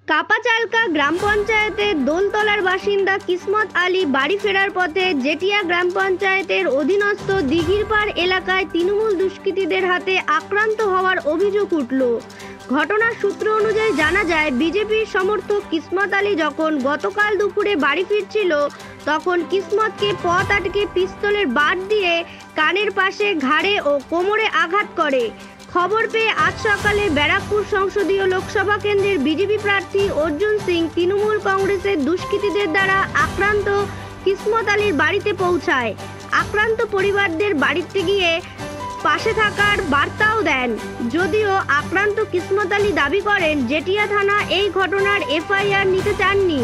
কাপাচালকা গ্রাম পঞ্চায়েতের দোলতলার বাসিন্দা কিসমত আলী বাড়ি ফেরার পথে জেটিয়া গ্রাম পঞ্চায়েতের অধীনস্থ দিঘিরপাড় এলাকায় তৃণমূল দুষ্কৃতীদের হাতে আক্রান্ত হওয়ার অভিযোগ উঠল। ঘটনার সূত্র অনুযায়ী জানা যায়, বিজেপির সমর্থক কিসমত আলী যখন গতকাল দুপুরে বাড়ি ফিরছিল, তখন কিসমতকে পথ আটকে পিস্তলের বাট দিয়ে কানের পাশে, ঘাড়ে ও কোমরে আঘাত করে। খবর পেয়ে আজ সকালে ব্যারাকপুর সংসদীয় লোকসভা কেন্দ্রের বিজেপি প্রার্থী অর্জুন সিং তৃণমূল কংগ্রেসের দুষ্কৃতীদের দ্বারা আক্রান্ত কিসমত আলীর বাড়িতে পৌঁছায়। আক্রান্ত পরিবারদের বাড়িতে গিয়ে পাশে থাকার বার্তাও দেন। যদিও আক্রান্ত কিসমত আলী দাবি করেন জেটিয়া থানা এই ঘটনার এফআইআর নিতে চাননি।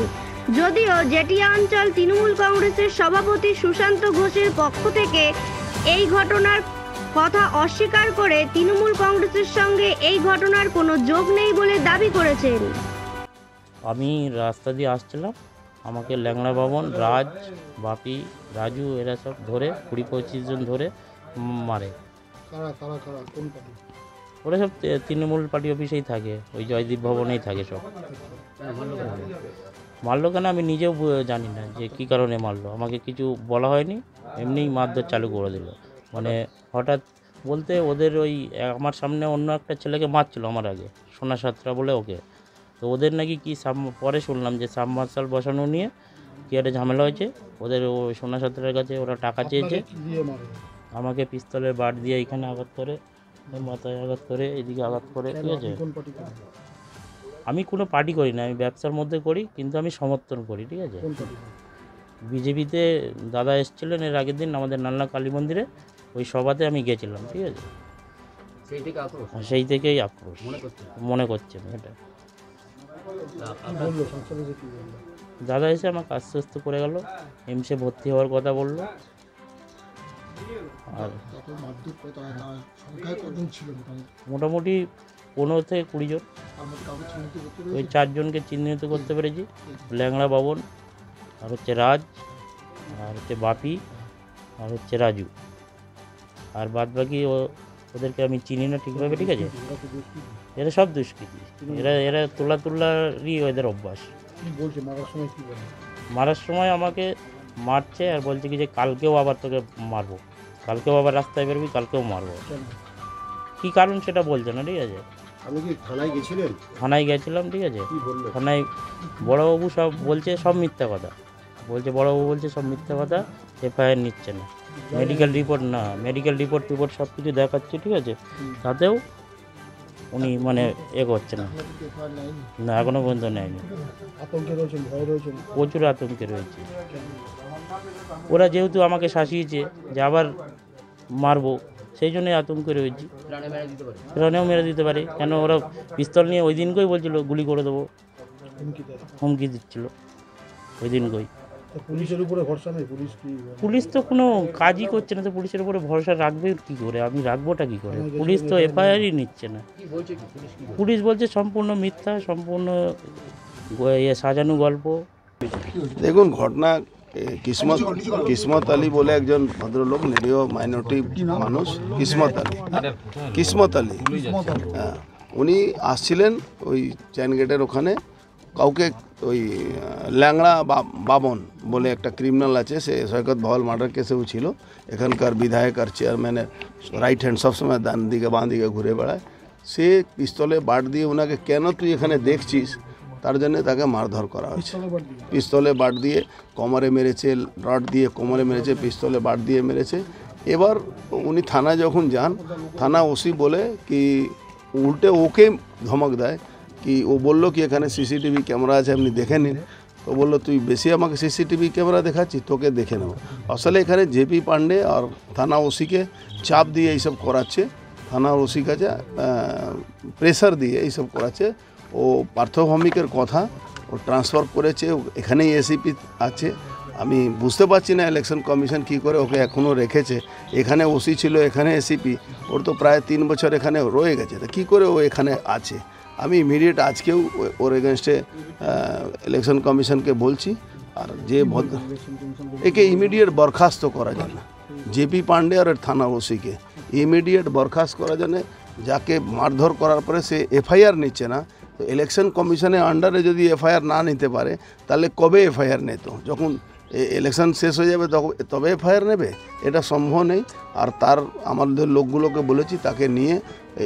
যদিও জেটিয়া অঞ্চল তৃণমূল কংগ্রেসের সভাপতি সুশান্ত ঘোষের পক্ষ থেকে এই ঘটনার কথা অস্বীকার করে তৃণমূল কংগ্রেসের সঙ্গে এই ঘটনার কোনো যোগ নেই বলে দাবি করেছেন। আমি রাস্তা দিয়ে আসছিলাম, আমাকে ল্যাংড়া বাবন, রাজ, বাপি, রাজু এরা সব ধরে 20-25 জন ধরে মারে। ওরা সব তৃণমূল পার্টি অফিসেই থাকে, ওই জয়দীপ ভবনেই থাকে সব। মারলো কেন আমি নিজেও জানি না যে কী কারণে মারলো, আমাকে কিছু বলা হয়নি, এমনিই মারধর চালু করে দিল। মানে হঠাৎ বলতে ওদের ওই আমার সামনে অন্য একটা ছেলেকে মারছিল আমার আগে, সোনা সাতরা বলে ওকে। তো ওদের নাকি কি পরে শুনলাম যে সাবমার্শাল বসানো নিয়ে কি একটা ঝামেলা হয়েছে ওদের। ওই সোনা সাতরার কাছে ওরা টাকা চেয়েছে। আমাকে পিস্তলের বাট দিয়ে এখানে আঘাত করে, মাথায় আঘাত করে, এদিকে আঘাত করে। ঠিক আছে, আমি কোনো পার্টি করি না, আমি ব্যবসার মধ্যে করি, কিন্তু আমি সমর্থন করি। ঠিক আছে, বিজেপিতে দাদা এসেছিলেন এর আগের দিন আমাদের নালনা কালী মন্দিরে, ওই সভাতে আমি গেছিলাম। ঠিক আছে, সেই থেকেই আক্রোশ মনে করছে এটা। দাদা এসে আমাকে আস্তে আস্তে করে গেল, এমসে ভর্তি হওয়ার কথা বললো। আর মোটামুটি 15 থেকে 20 জন, ওই 4 জনকে চিহ্নিত করতে পেরেছি। ল্যাংড়া বাবন, আর হচ্ছে রাজ, আর হচ্ছে বাপি, আর হচ্ছে রাজু। আর বাদ বাকি ওদেরকে আমি চিনি না ঠিকভাবে। ঠিক আছে, এরা সব দুষ্কৃতী, এরা তোলারই এদের অভ্যাস। মারার সময় আমাকে মারছে আর বলছে কি যে কালকেও আবার তোকে মারবো, কালকেও আবার রাস্তায় বেরোবি, কালকেও মারবো। কী কারণ সেটা বলছে না। ঠিক আছে, আপনি কি থানায় গেছিলেন? থানায় গেছিলাম। ঠিক আছে, থানায় বড়োবাবু সব বলছে, সব মিথ্যা কথা বলছে। বড়োবাবু বলছে সব মিথ্যা কথা, এফআইআর নিচ্ছে না। মেডিকেল রিপোর্ট টিপোর্ট সব কিছু দেখাচ্ছে। ঠিক আছে, তাতেও উনি মানে করছে না, এখনো পর্যন্ত নেয়নি। প্রচুর আতঙ্কে রয়েছে। ওরা যেহেতু আমাকে শাসিয়েছে যে আবার মারবো, সেই জন্যই আতঙ্কে রয়েছি। প্রাণেও মেরে দিতে পারে, কেন ওরা পিস্তল নিয়ে ওই দিনকেই বলছিল গুলি করে দেবো, হুমকি দিচ্ছিল ওই দিনকেই। পুলিশের উপরে ভরসা নেই? পুলিশ তো কোনো কাজই করছে না, তো পুলিশের উপরে ভরসা রাখবে কী করে? আমি রাখবোটা কী করে? পুলিশ তো এফআইআরই নিচ্ছে না। পুলিশ বলছে সম্পূর্ণ মিথ্যা, সম্পূর্ণ সাজানো গল্প। দেখুন, ঘটনা কিসমত আলী বলে একজন ভদ্রলোক, নিরীহ মাইনরিটি মানুষ, কিসমত আলী। হ্যাঁ, উনি আসছিলেন ওই চেন গেটের ওখানে। কাউকে ওই ল্যাংড়া বাবন বলে একটা ক্রিমিনাল আছে, সে সৈকত ভওয়াল মার্ডার কেসেও ছিল, এখানকার বিধায়ক আর চেয়ারম্যানের রাইট হ্যান্ড, সবসময় ডান দিকে বাঁ দিকে ঘুরে বেড়ায়। সে পিস্তলে বাট দিয়ে ওনাকে কেন তুই এখানে দেখছিস তার জন্য তাকে মারধর করা হয়েছে। পিস্তলে বাট দিয়ে কোমরে মেরেছে, রড দিয়ে কোমরে মেরেছে, পিস্তলে বাট দিয়ে মেরেছে। এবার উনি থানায় যখন যান, থানা ওসি বলে কি উল্টে ওকে ধমক দেয় কি, ও বললো কি এখানে সিসিটিভি ক্যামেরা আছে, আপনি দেখে নিন। তো বললো তুই বেশি আমাকে সিসিটিভি ক্যামেরা দেখাচ্ছিস, তোকে দেখে নেব। আসলে এখানে জেপি পান্ডে আর থানা ওসিকে চাপ দিয়ে এইসব করাচ্ছে, থানা ওসির কাছে প্রেসার দিয়ে এইসব করাচ্ছে। ও পার্থভৌমিকের কথা ও ট্রান্সফার করেছে, এখানেই এসিপি আছে। আমি বুঝতে পারছি না ইলেকশন কমিশন কী করে ওকে এখনও রেখেছে। এখানে ওসি ছিল, এখানে এসিপি, ওর তো প্রায় 3 বছর এখানে রয়ে গেছে, তা কী করে ও এখানে আছে? আমি ইমিডিয়েট আজকেও ওর এগেনস্টে ইলেকশন কমিশনকে বলছি। আর যে একে ইমিডিয়েট বরখাস্ত করা যায় না, জেপি পান্ডে আর থানা ওসিকে ইমিডিয়েট বরখাস্ত করা যায়, যাকে মারধর করার পরে সে এফআইআর নিচ্ছে না, তো ইলেকশন কমিশনের আন্ডারে যদি এফআইআর না নিতে পারে তাহলে কবে এফআইআর নিত? যখন ইলেকশন শেষ হয়ে যাবে তবে এফআইআর নেবে? এটা সম্ভব নেই। আর তার আমাদের লোকগুলোকে বলেছি তাকে নিয়ে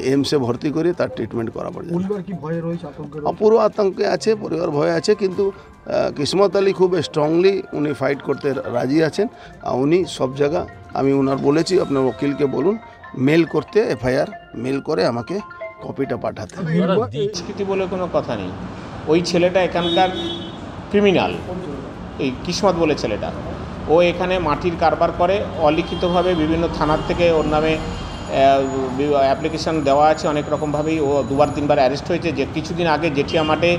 এইমসে ভর্তি করে তার ট্রিটমেন্ট করাবার জন্য। পরিবার কি ভয়ে রয়েছে, আতঙ্কে রয়েছে? পুরো আতঙ্কে আছে, পরিবার ভয়ে আছে, কিন্তু কিসমত আলী খুব স্ট্রংলি উনি ফাইট করতে রাজি আছেন। উনি সব জায়গা, আমি ওনার বলেছি আপনার উকিলকে বলুন মেল করতে, এফআইআর মেল করে আমাকে কপিটা পাঠাতে। দুষ্কৃতি বলে কোনো কথা নেই। ওই ছেলেটা এখানকার ক্রিমিনাল, এই কিসমত বলে ছেলেটা, ও এখানে মাটির কারবার করে। অলিখিতভাবে বিভিন্ন থানার থেকে ওর নামে অ্যাপ্লিকেশান দেওয়া আছে অনেক রকমভাবেই। ও দুবার তিনবার অ্যারেস্ট হয়েছে। যে কিছুদিন আগে জেঠিয়া মাঠে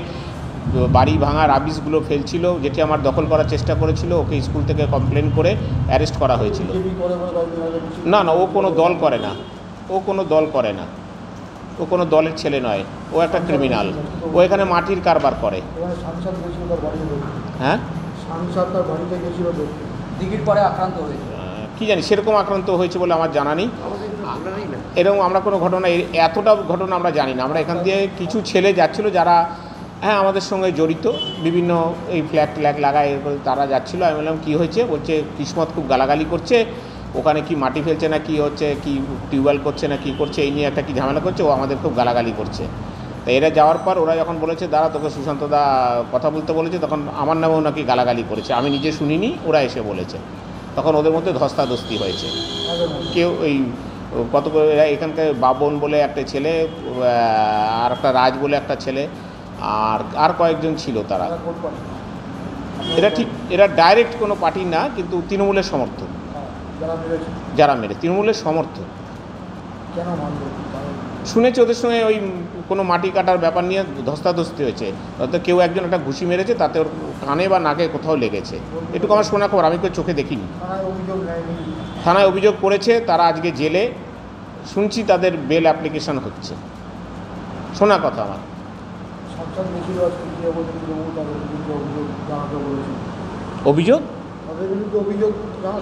বাড়ি ভাঙা রাবিশগুলো ফেলছিল, জেঠিয়া মাঠ দখল করার চেষ্টা করেছিল, ওকে স্কুল থেকে কমপ্লেন করে অ্যারেস্ট করা হয়েছিল। না না, ও কোনো দল করে না, ও কোনো দল করে না, ও কোনো দলের ছেলে নয়, ও একটা ক্রিমিনাল। ও এখানে মাটির কারবার করে। হ্যাঁ, দিঘির পরে আক্রান্ত হয়েছে, কি জানি সেরকম আক্রান্ত হয়েছে বলে আমার জানা নেই। এরকম আমরা কোনো ঘটনা, এতটা ঘটনা আমরা জানি না। আমরা এখান দিয়ে কিছু ছেলে যাচ্ছিল যারা হ্যাঁ আমাদের সঙ্গে জড়িত, বিভিন্ন এই ফ্ল্যাগ লাগায় তারা যাচ্ছিলো। আমি বললাম কী হয়েছে? বলছে কিসমত খুব গালাগালি করছে, ওখানে কি মাটি ফেলছে না কি হচ্ছে, কি টিউবওয়েল করছে না কি করছে, এই নিয়ে একটা কি ঝামেলা করছে, ও আমাদের খুব গালাগালি করছে। তো এরা যাওয়ার পর ওরা যখন বলেছে দাঁড়া তোকে সুশান্তদা কথা বলতে বলেছে, তখন আমার নামেও নাকি গালাগালি করেছে। আমি নিজে শুনিনি, ওরা এসে বলেছে। তখন ওদের মধ্যে ধস্তাধস্তি হয়েছে। কেউ ওই কত করে এখানকার বাবন বলে একটা ছেলে, আর একটা রাজ বলে একটা ছেলে, আর কয়েকজন ছিল। তারা এরা ডাইরেক্ট কোনো পার্টি না, কিন্তু তৃণমূলের সমর্থক। যারা মেরে তৃণমূলের সমর্থক শুনেছি, ওদের সঙ্গে ওই কোনো মাটি কাটার ব্যাপার নিয়ে ধস্তাধস্তি হয়েছে। হয়তো কেউ একজন একটা ঘুষি মেরেছে, তাতে ওর কানে বা নাকে কোথাও লেগেছে। এটুকু আমার শোনা খবর, আমি কেউ চোখে দেখিনি। থানায় অভিযোগ করেছে, তারা আজকে জেলে। শুনছি তাদের বেল অ্যাপ্লিকেশন হচ্ছে, শোনা কথা আমার। অভিযোগ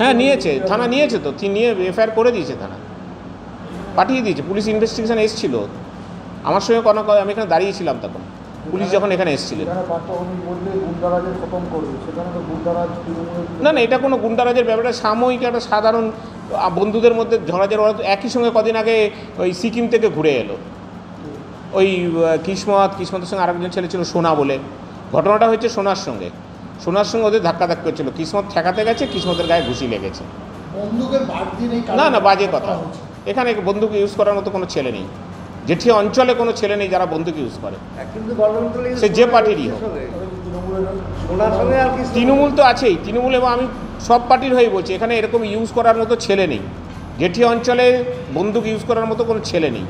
হ্যাঁ নিয়েছে, থানা নিয়েছে, তো নিয়ে এফআইআর করে দিয়েছে, থানা পাঠিয়ে দিয়েছে। পুলিশ ইনভেস্টিগেশন এসেছিল আমার সঙ্গে কোনো, আমি এখানে দাঁড়িয়েছিলাম তখন পুলিশ যখন এখানে এসেছিলেন। না না, এটা কোনো গুন্ডারাজের ব্যাপারটা সাময়িক একটা সাধারণ বন্ধুদের মধ্যে ঝড়াঝড়ি। ওরা একই সঙ্গে কদিন আগে ওই সিকিম থেকে ঘুরে এলো। ওই কিসমতের সঙ্গে আরেকজন ছেলে ছিল সোনা বলে। ঘটনাটা হয়েছে সোনার সঙ্গে ওদের ধাক্কাধাক্কি হচ্ছিল। কিসমত ঠেকাতে গেছে, কিসমতের গায়ে ঘুষি লেগেছে। না না, বাজে কথা। এখানে বন্দুক ইউজ করার মতো কোনো ছেলে নেই। জেঠিয়া অঞ্চলে কোনো ছেলে নেই যারা বন্দুক ইউজ করে, সে যে পার্টিরই হোক। তৃণমূল তো আছেই, তৃণমূল, এবং আমি সব পার্টির হয়ে বলছি, এখানে এরকম ইউজ করার মতো ছেলে নেই। জেঠিয়া অঞ্চলে বন্দুক ইউজ করার মতো কোনো ছেলে নেই।